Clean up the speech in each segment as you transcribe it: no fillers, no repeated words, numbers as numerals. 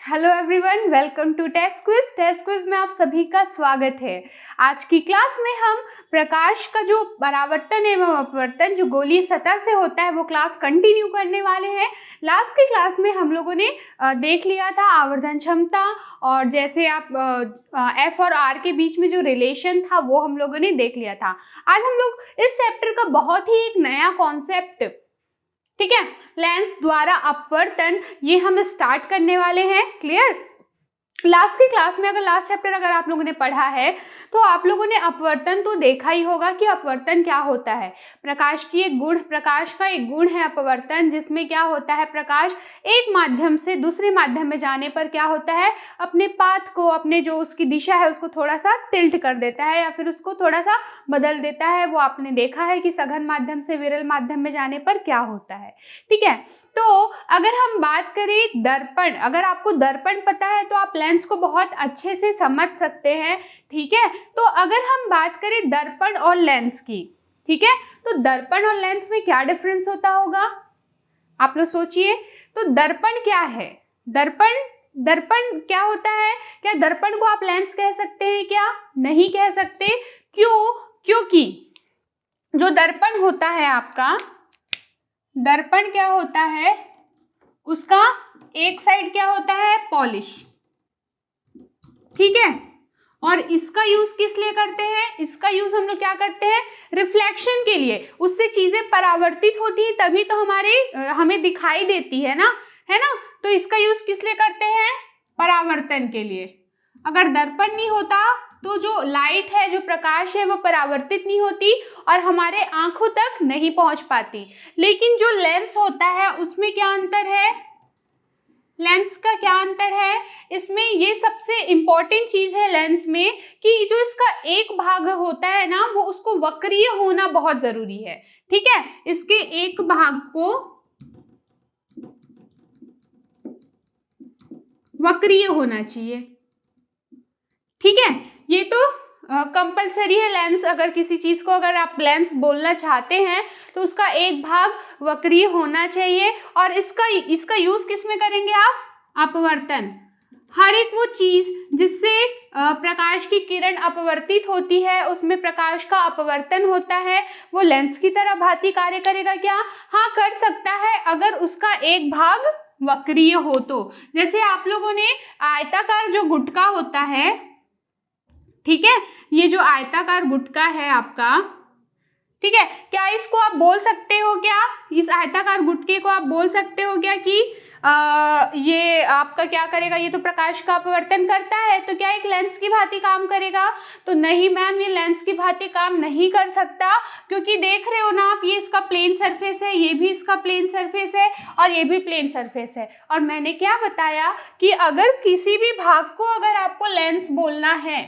Hello everyone, welcome to test quiz. Test quiz में आप सभी का स्वागत है। आज की क्लास में हम प्रकाश का जो परावर्तन एवं अपवर्तन जो गोलीय सतह से होता है वो क्लास कंटिन्यू करने वाले हैं। लास्ट की क्लास में हम लोगों ने देख लिया था आवर्धन क्षमता और जैसे आप एफ और आर के बीच में जो रिलेशन था वो हम लोगों ने देख लिया था। आज हम लोग इस चैप्टर का बहुत ही एक नया कॉन्सेप्ट, ठीक है, लेंस द्वारा अपवर्तन, ये हम स्टार्ट करने वाले हैं। क्लियर? लास्ट की क्लास में लास्ट चैप्टर अगर आप लोगों ने पढ़ा है तो आप लोगों ने अपवर्तन तो देखा ही होगा कि अपवर्तन क्या होता है। प्रकाश का एक गुण है अपवर्तन, जिसमें क्या होता है, प्रकाश एक माध्यम से दूसरे माध्यम में जाने पर क्या होता है, अपने पाथ को, अपने जो उसकी दिशा है उसको थोड़ा सा टिल्ट कर देता है या फिर उसको थोड़ा सा बदल देता है। वो आपने देखा है कि सघन माध्यम से विरल माध्यम में जाने पर क्या होता है। ठीक है, तो अगर हम बात करें दर्पण, अगर आपको दर्पण पता है तो आप लेंस को बहुत अच्छे से समझ सकते हैं। ठीक है, तो अगर हम बात करें दर्पण और लेंस की, ठीक है, तो दर्पण और लेंस में क्या डिफरेंस होता होगा, आप लोग सोचिए। तो दर्पण क्या है, दर्पण क्या होता है? क्या दर्पण को आप लेंस कह सकते हैं? क्या नहीं कह सकते। क्यों? क्योंकि जो दर्पण होता है आपका, दर्पण क्या होता है, उसका एक साइड क्या होता है, पॉलिश। ठीक है, और इसका यूज किस लिए करते हैं? इसका यूज हम लोग क्या करते हैं, रिफ्लेक्शन के लिए। उससे चीजें परावर्तित होती हैं तभी तो हमें दिखाई देती है ना, तो इसका यूज किस लिए करते हैं, परावर्तन के लिए। अगर दर्पण नहीं होता तो जो लाइट है, जो प्रकाश है, वो परावर्तित नहीं होती और हमारे आंखों तक नहीं पहुंच पाती। लेकिन जो लेंस होता है उसमें क्या अंतर है, लेंस का क्या अंतर है, इसमें ये सबसे इंपॉर्टेंट चीज है लेंस में कि जो इसका एक भाग होता है ना, वो उसको वक्रीय होना बहुत जरूरी है। ठीक है, इसके एक भाग को वक्रीय होना चाहिए। ठीक है, ये तो कंपलसरी है। लेंस, अगर किसी चीज को अगर आप लेंस बोलना चाहते हैं तो उसका एक भाग वक्रीय होना चाहिए। और इसका यूज किस में करेंगे आप, अपवर्तन। हर एक वो चीज जिससे प्रकाश की किरण अपवर्तित होती है उसमें प्रकाश का अपवर्तन होता है, वो लेंस की तरह भांति कार्य करेगा क्या? हाँ, कर सकता है अगर उसका एक भाग वक्रीय हो तो। जैसे आप लोगों ने आयताकार जो गुटका होता है, ठीक है, ये जो आयताकार गुटका है आपका, ठीक है, क्या इसको आप बोल सकते हो क्या, इस आयताकार गुटके को आप बोल सकते हो क्या कि ये आपका क्या करेगा, ये तो प्रकाश का अपवर्तन करता है, तो क्या एक लेंस की भांति काम करेगा? तो नहीं मैम, ये लेंस की भांति काम नहीं कर सकता, क्योंकि देख रहे हो ना आप, ये इसका प्लेन सरफेस है, ये भी इसका प्लेन सरफेस है और ये भी प्लेन सरफेस है। और मैंने क्या बताया कि अगर किसी भी भाग को अगर आपको लेंस बोलना है,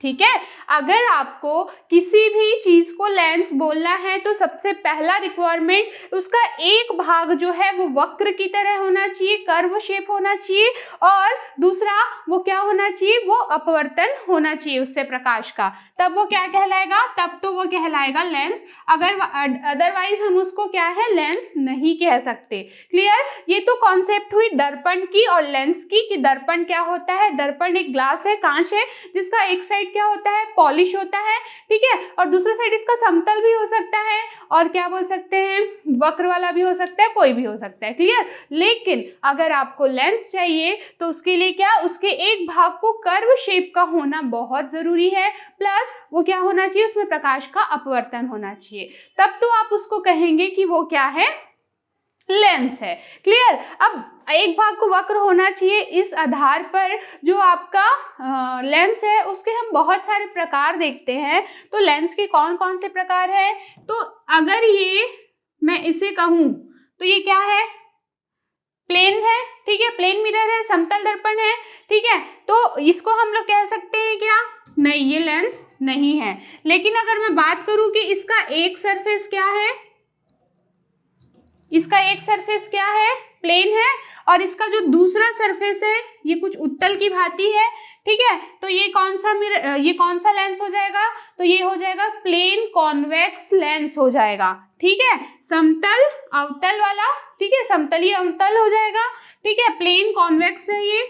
ठीक है, अगर आपको किसी भी चीज को लेंस बोलना है तो सबसे पहला रिक्वायरमेंट उसका एक भाग जो है वो वक्र की तरह होना चाहिए, कर्व शेप होना चाहिए, और दूसरा वो क्या होना चाहिए, वो अपवर्तन होना चाहिए उससे प्रकाश का, तब वो क्या कहलाएगा, तब तो वो कहलाएगा लेंस। अगर अदरवाइज हम उसको क्या है, लेंस नहीं कह सकते। क्लियर? ये तो कॉन्सेप्ट हुई दर्पण की और लेंस की कि दर्पण क्या होता है। दर्पण एक ग्लास है, कांच है, जिसका एक साइड क्या होता है, पॉलिश होता है, ठीक है, और दूसरा साइड इसका समतल भी हो सकता है और क्या बोल सकते हैं, वक्र वाला भी हो सकता है, कोई भी हो सकता है। क्लियर? लेकिन अगर आपको लेंस चाहिए तो उसके लिए क्या, उसके एक भाग को कर्व शेप का होना बहुत जरूरी है, प्लस वो क्या होना चाहिए, उसमें प्रकाश का अपवर्तन होना चाहिए, तब तो आप उसको कहेंगे कि वो क्या है, लेंस है। क्लियर? अब एक भाग को वक्र होना चाहिए, इस आधार पर जो आपका लेंस है उसके हम बहुत सारे प्रकार देखते हैं। तो लेंस के कौन कौन से प्रकार है, तो अगर ये मैं इसे कहूं तो ये क्या है, प्लेन है, ठीक है, प्लेन मिरर है, समतल दर्पण है, ठीक है, तो इसको हम लोग कह सकते हैं क्या, नहीं, ये लेंस नहीं है। लेकिन अगर मैं बात करूं कि इसका एक सरफेस क्या है, इसका एक सरफेस क्या है, प्लेन है, और इसका जो दूसरा सरफेस है ये कुछ उत्तल की भांति है, ठीक है, तो ये कौन सा लेंस हो जाएगा, तो ये हो जाएगा प्लेन कॉन्वेक्स लेंस हो जाएगा। ठीक है, समतल अवतल वाला, ठीक है, समतली अवतल हो जाएगा, ठीक है, प्लेन कॉन्वेक्स है ये,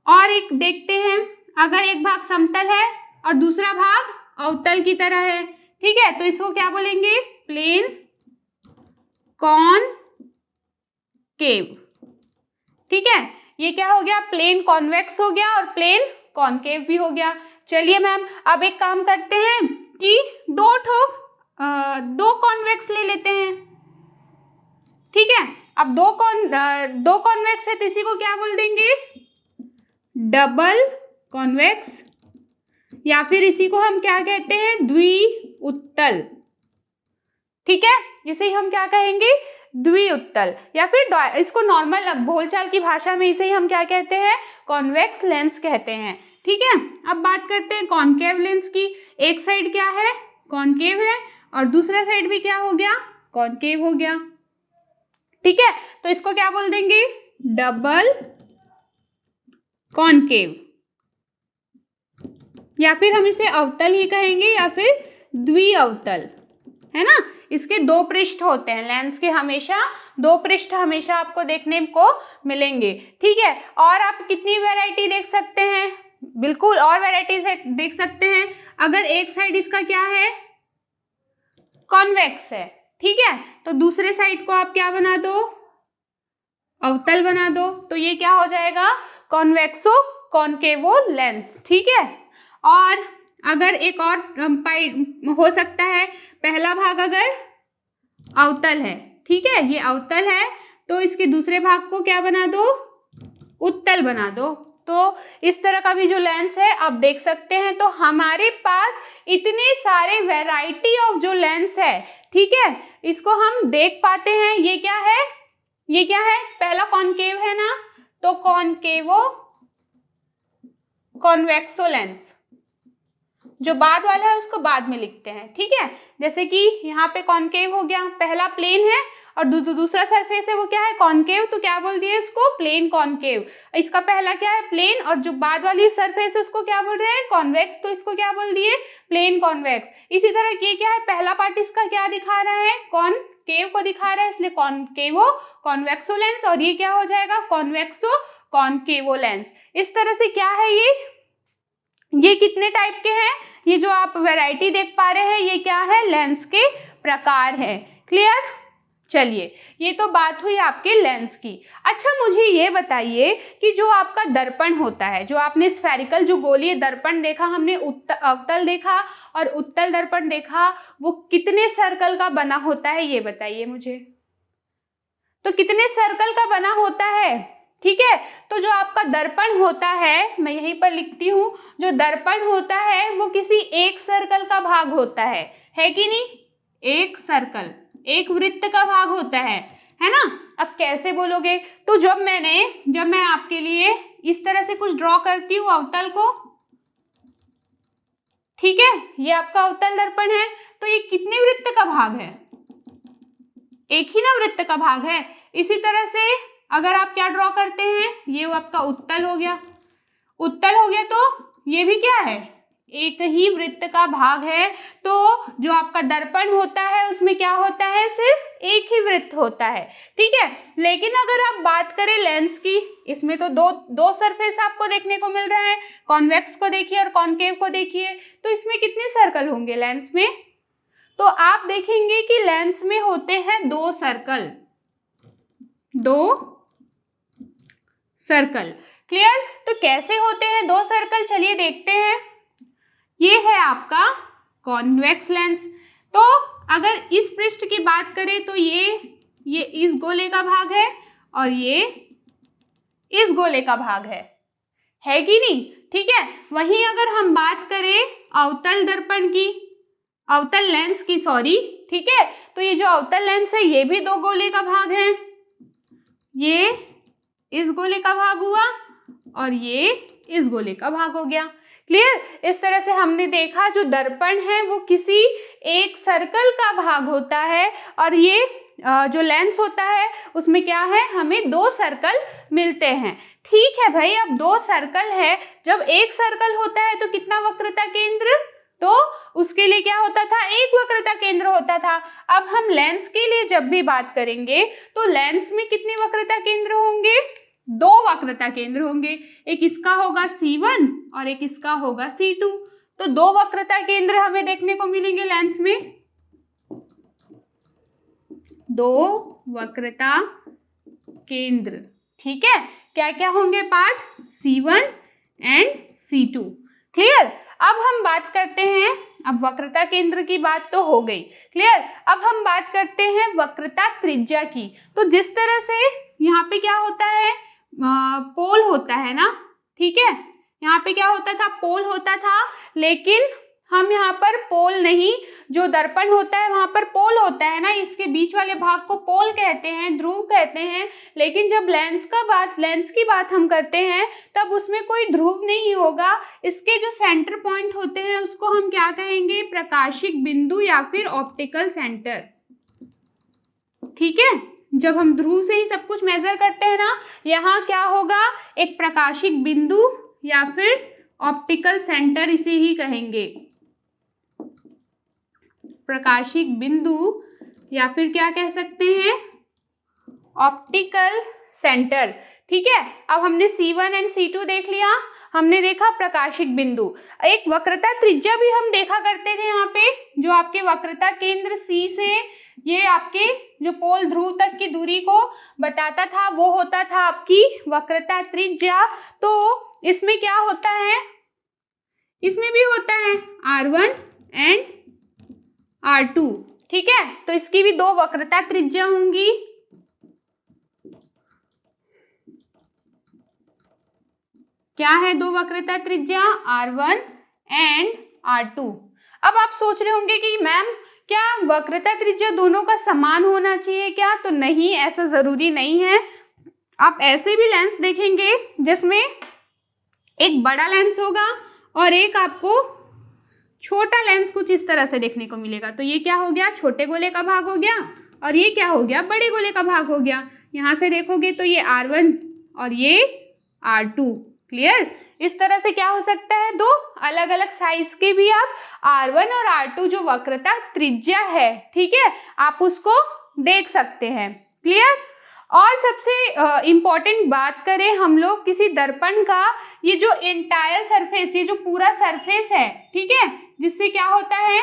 और एक देखते हैं, अगर एक भाग समतल है और दूसरा भाग अवतल की तरह है, ठीक है, तो इसको क्या बोलेंगे? Plane concave. ठीक है, ये क्या हो गया? प्लेन कॉन्वेक्स हो गया और प्लेन कॉनकेव भी हो गया। चलिए मैम, अब एक काम करते हैं कि दो कॉन्वेक्स ले लेते हैं। ठीक है, अब दो कॉन्वेक्स है तो इसी को क्या बोल देंगे? डबल कॉन्वेक्स, या फिर इसी को हम क्या कहते हैं? द्विउत्तल। ठीक है, इसे हम क्या कहेंगे? द्विउत्तल, या फिर इसको नॉर्मल बोलचाल की भाषा में इसे हम क्या कहते हैं? कॉन्वेक्स लेंस कहते हैं। ठीक है, अब बात करते हैं कॉनकेव लेंस की। एक साइड क्या है? कॉनकेव है और दूसरा साइड भी क्या हो गया? कॉनकेव हो गया। ठीक है, तो इसको क्या बोल देंगे? डबल कॉनकेव, या फिर हम इसे अवतल ही कहेंगे या फिर द्विअवतल, है ना। इसके दो पृष्ठ होते हैं, लेंस के हमेशा दो पृष्ठ हमेशा आपको देखने को मिलेंगे। ठीक है, और आप कितनी वैरायटी देख सकते हैं? बिल्कुल और वैरायटीज देख सकते हैं। अगर एक साइड इसका क्या है? कॉन्वेक्स है, ठीक है, तो दूसरे साइड को आप क्या बना दो? अवतल बना दो, तो ये क्या हो जाएगा? कॉन्वेक्सो कॉनकेवो लेंस। ठीक है, और अगर एक और हो सकता है, पहला भाग अगर अवतल है, ठीक है, ये अवतल है, तो इसके दूसरे भाग को क्या बना दो? उत्तल बना दो। तो इस तरह का भी जो लेंस है आप देख सकते हैं। तो हमारे पास इतने सारे वैरायटी ऑफ जो लेंस है, ठीक है, इसको हम देख पाते हैं। ये क्या है? ये क्या है? पहला कॉनकेव है ना, तो कॉनकेवो कॉन्वेक्सो लेंस। जो बाद वाला है उसको बाद में लिखते हैं। ठीक है, जैसे कि यहाँ पे कॉनकेव हो गया, पहला प्लेन है और दूसरा सरफेस है वो क्या है? कॉनकेव, तो क्या बोल दिए इसको? Plane concave. इसका पहला क्या है? प्लेन, और जो बाद वाली सरफेस है उसको क्या बोल रहे हैं? कॉन्वेक्स, तो इसको क्या बोल दिए? Plane convex. इसी तरह ये क्या है? पहला पार्ट इसका क्या दिखा रहा है? कॉनकेव को दिखा रहा है, इसलिए कॉनकेवो कॉन्वेक्सो लेंस, और ये क्या हो जाएगा? कॉन्वेक्सो कॉनकेवो लेंस। इस तरह से क्या है ये कितने टाइप के हैं? ये जो आप वैरायटी देख पा रहे हैं ये क्या है? लेंस के प्रकार है। क्लियर? चलिए, ये तो बात हुई आपके लेंस की। अच्छा, मुझे ये बताइए कि जो आपका दर्पण होता है, जो आपने स्फेरिकल जो गोलीय दर्पण देखा, हमने अवतल देखा और उत्तल दर्पण देखा, वो कितने सर्कल का बना होता है ये बताइए मुझे। तो कितने सर्कल का बना होता है? ठीक है, तो जो आपका दर्पण होता है, मैं यहीं पर लिखती हूँ, जो दर्पण होता है वो किसी एक सर्कल का भाग होता है कि नहीं? एक सर्कल, एक वृत्त का भाग होता है ना। अब कैसे बोलोगे? तो जब मैं आपके लिए इस तरह से कुछ ड्रॉ करती हूँ अवतल को, ठीक है, ये आपका अवतल दर्पण है, तो ये कितने वृत्त का भाग है? एक ही ना वृत्त का भाग है। इसी तरह से अगर आप क्या ड्रॉ करते हैं, ये आपका उत्तल हो गया, उत्तल हो गया, तो ये भी क्या है? एक ही वृत्त का भाग है। तो जो आपका दर्पण होता है उसमें क्या होता है? सिर्फ एक ही वृत्त होता है। ठीक है, लेकिन अगर आप बात करें लेंस की, इसमें तो दो सरफेस आपको देखने को मिल रहा है, कॉन्वेक्स को देखिए और कॉनकेव को देखिए, तो इसमें कितने सर्कल होंगे लेंस में? तो आप देखेंगे कि लेंस में होते हैं दो सर्कल। क्लियर? तो कैसे होते हैं दो सर्कल? चलिए देखते हैं। ये है आपका कॉन्वेक्स लेंस। तो अगर इस पृष्ठ की बात करें तो ये इस गोले का भाग है और ये इस गोले का भाग है कि नहीं? ठीक है, वहीं अगर हम बात करें अवतल दर्पण की, अवतल लेंस की, सॉरी, ठीक है, तो ये जो अवतल लेंस है ये भी दो गोले का भाग है। ये इस गोले का भाग हुआ और ये इस गोले का भाग हो गया। क्लियर? इस तरह से हमने देखा जो दर्पण है वो किसी एक सर्कल का भाग होता है और ये जो लेंस होता है उसमें क्या है? हमें दो सर्कल मिलते हैं। ठीक है भाई, अब दो सर्कल है, जब एक सर्कल होता है तो कितना वक्रता केंद्र? तो उसके लिए क्या होता था? एक वक्रता केंद्र होता था। अब हम लेंस के लिए जब भी बात करेंगे तो लेंस में कितने वक्रता केंद्र होंगे? दो वक्रता केंद्र होंगे, एक इसका होगा C1 और एक इसका होगा C2। तो दो वक्रता केंद्र हमें देखने को मिलेंगे लेंस में, दो वक्रता केंद्र। ठीक है, क्या क्या होंगे part, C1 and C2। Clear. अब हम बात करते हैं, अब वक्रता केंद्र की बात तो हो गई, क्लियर। अब हम बात करते हैं वक्रता त्रिज्या की। तो जिस तरह से यहाँ पे क्या होता है, पोल होता है ना, ठीक है, यहाँ पे क्या होता था, पोल होता था, लेकिन हम यहाँ पर पोल नहीं, जो दर्पण होता है वहां पर पोल होता है ना, इसके बीच वाले भाग को पोल कहते हैं, ध्रुव कहते हैं। लेकिन जब लेंस की बात हम करते हैं तब उसमें कोई ध्रुव नहीं होगा, इसके जो सेंटर पॉइंट होते हैं उसको हम क्या कहेंगे, प्रकाशिक बिंदु या फिर ऑप्टिकल सेंटर। ठीक है, जब हम ध्रुव से ही सब कुछ मेजर करते हैं ना, यहाँ क्या होगा, एक प्रकाशिक बिंदु या फिर ऑप्टिकल सेंटर इसे ही कहेंगे, प्रकाशिक बिंदु या फिर क्या कह सकते हैं, ऑप्टिकल सेंटर। ठीक है, अब हमने C1 एंड C2 देख लिया, हमने देखा प्रकाशिक बिंदु। एक वक्रता त्रिज्या भी हम देखा करते थे यहाँ पे, जो आपके वक्रता केंद्र C से ये आपके जो पोल ध्रुव तक की दूरी को बताता था, वो होता था आपकी वक्रता त्रिज्या। तो इसमें क्या होता है, इसमें भी होता है R1 एंड R2। ठीक है, तो इसकी भी दो वक्रता त्रिज्या होंगी। क्या है दो वक्रता त्रिज्या, R1 एंड R2। अब आप सोच रहे होंगे कि मैम क्या वक्रता त्रिज्या दोनों का समान होना चाहिए क्या? तो नहीं, ऐसा जरूरी नहीं है। आप ऐसे भी लेंस देखेंगे जिसमें एक बड़ा लेंस होगा और एक आपको छोटा लेंस कुछ इस तरह से देखने को मिलेगा। तो ये क्या हो गया, छोटे गोले का भाग हो गया, और ये क्या हो गया, बड़े गोले का भाग हो गया। यहाँ से देखोगे तो ये R1 और ये R2। क्लियर। इस तरह से क्या हो सकता है, दो अलग अलग साइज के भी आप R1 और R2 जो वक्रता त्रिज्या है, ठीक है, आप उसको देख सकते हैं। क्लियर। और सबसे इम्पॉर्टेंट बात करें हम लोग किसी दर्पण का, ये जो एंटायर सरफेस, ये जो पूरा सरफेस है, ठीक है, जिससे क्या होता है,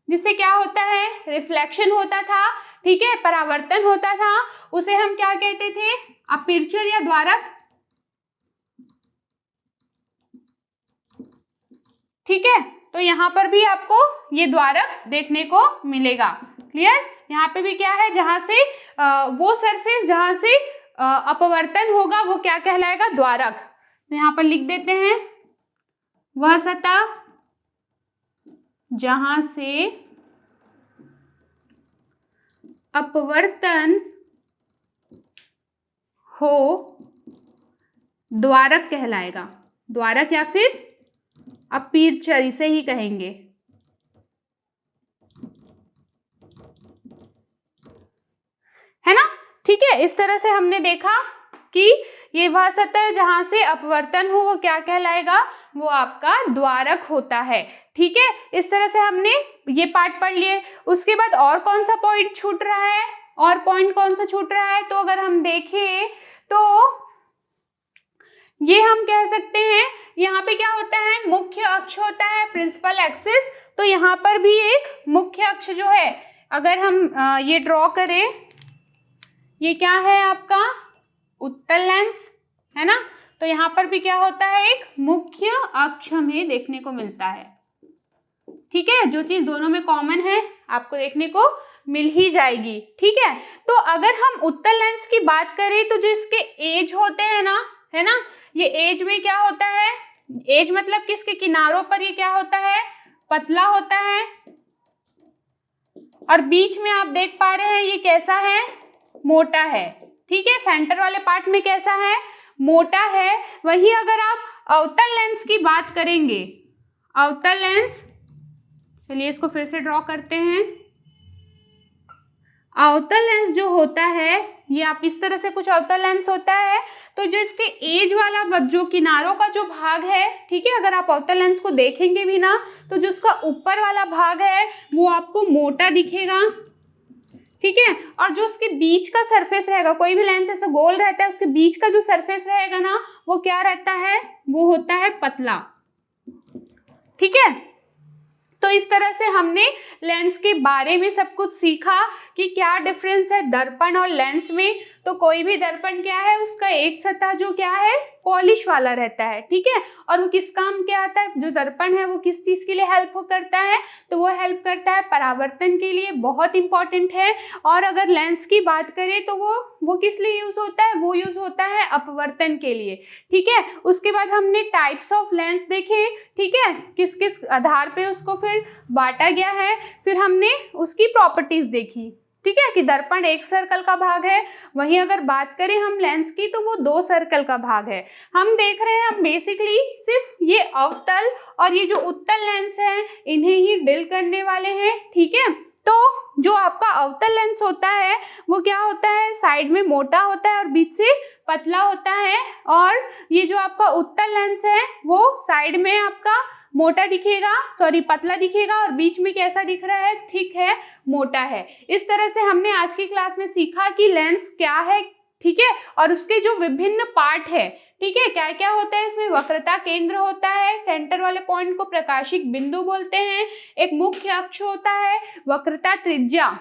जिससे क्या होता है, रिफ्लेक्शन होता था, ठीक है, परावर्तन होता था, उसे हम क्या कहते थे, अपर्चर या द्वारक। ठीक है, तो यहाँ पर भी आपको ये द्वारक देखने को मिलेगा। क्लियर। यहाँ पे भी क्या है, जहां से वो सरफेस जहां से अपवर्तन होगा वो क्या कहलाएगा, द्वारक। तो यहाँ पर लिख देते हैं, वह सतह जहां से अपवर्तन हो द्वारक कहलाएगा, द्वारक या फिर अपर्चर इसे ही कहेंगे। है ना। ठीक है, इस तरह से हमने देखा कि ये वह सतह जहां से अपवर्तन हो वो क्या कहलाएगा, वो आपका द्वारक होता है। ठीक है, इस तरह से हमने ये पार्ट पढ़ लिए। उसके बाद और कौन सा पॉइंट छूट रहा है, और पॉइंट कौन सा छूट रहा है, तो अगर हम देखें तो ये हम कह सकते हैं, यहाँ पे क्या होता है, मुख्य अक्ष होता है, प्रिंसिपल एक्सिस। तो यहाँ पर भी एक मुख्य अक्ष जो है, अगर हम ये ड्रॉ करें, ये क्या है आपका उत्तल लेंस, है ना। तो यहाँ पर भी क्या होता है, एक मुख्य अक्ष हमें देखने को मिलता है। ठीक है, जो चीज दोनों में कॉमन है आपको देखने को मिल ही जाएगी। ठीक है, तो अगर हम उत्तल लेंस की बात करें तो जो इसके एज होते हैं ना, है ना, ये एज में क्या होता है, एज मतलब कि इसके किनारों पर ये क्या होता है, पतला होता है, और बीच में आप देख पा रहे हैं ये कैसा है, मोटा है। ठीक है, सेंटर वाले पार्ट में कैसा है, मोटा है। वहीं अगर आप अवतल लेंस की बात करेंगे, अवतल लेंस, चलिए इसको फिर से ड्रॉ करते हैं। अवतल लेंस जो होता है, ये आप इस तरह से कुछ अवतल लेंस होता है, तो जो इसके एज वाला जो किनारों का जो भाग है, ठीक है, अगर आप अवतल लेंस को देखेंगे भी ना, तो जो उसका ऊपर वाला भाग है वो आपको मोटा दिखेगा। ठीक है। और जो उसके बीच का सरफेस रहेगा, कोई भी लेंस ऐसा गोल रहता है, उसके बीच का जो सरफेस रहेगा ना वो क्या रहता है, वो होता है पतला। ठीक है, तो इस तरह से हमने लेंस के बारे में सब कुछ सीखा कि क्या डिफरेंस है दर्पण और लेंस में। तो कोई भी दर्पण क्या है, उसका एक सतह जो क्या है पॉलिश वाला रहता है, ठीक है। और वो किस काम के आता है, जो दर्पण है वो किस चीज के लिए हेल्प करता है, तो वो हेल्प करता है परावर्तन के लिए, बहुत इंपॉर्टेंट है। और अगर लेंस की बात करें तो वो किस लिए यूज होता है, वो यूज होता है अपवर्तन के लिए, ठीक है। उसके बाद हमने टाइप्स ऑफ लेंस देखे, ठीक है, किस किस आधार पे उसको फिर बांटा गया है, फिर हमने उसकी प्रॉपर्टीज देखी, ठीक है, कि दर्पण एक सर्कल का भाग है, वहीं अगर बात करें हम लेंस की तो वो 2 सर्कल का भाग है। हम देख रहे हैं हम बेसिकली सिर्फ ये अवतल और ये जो उत्तल लेंस है इन्हें ही डील करने वाले हैं, ठीक है। तो जो आपका अवतल लेंस होता है वो क्या होता है, साइड में मोटा होता है और बीच से पतला होता है, और ये जो आपका उत्तल लेंस है वो साइड में आपका मोटा दिखेगा, सॉरी पतला दिखेगा, और बीच में कैसा दिख रहा है, थिक है, मोटा है। इस तरह से हमने आज की क्लास में सीखा कि लेंस क्या है, ठीक है, और उसके जो विभिन्न पार्ट है, ठीक है, क्या क्या होता है इसमें। वक्रता केंद्र होता है, सेंटर वाले पॉइंट को प्रकाशिक बिंदु बोलते हैं, एक मुख्य अक्ष होता है, वक्रता त्रिज्या,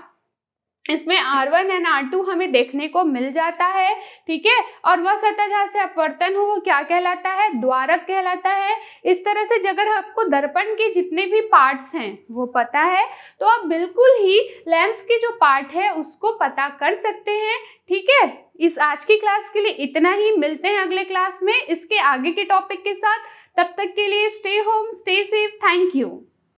इसमें R1 और R2 हमें देखने को मिल जाता है, ठीक है। और वह सतह जहाँ से अपवर्तन हो वो क्या कहलाता है, द्वारक कहलाता है। इस तरह से अगर आपको दर्पण के जितने भी पार्ट्स हैं वो पता है तो आप बिल्कुल ही लेंस के जो पार्ट है उसको पता कर सकते हैं, ठीक है। इस आज की क्लास के लिए इतना ही, मिलते हैं अगले क्लास में इसके आगे के टॉपिक के साथ। तब तक के लिए stay home, stay safe, thank you.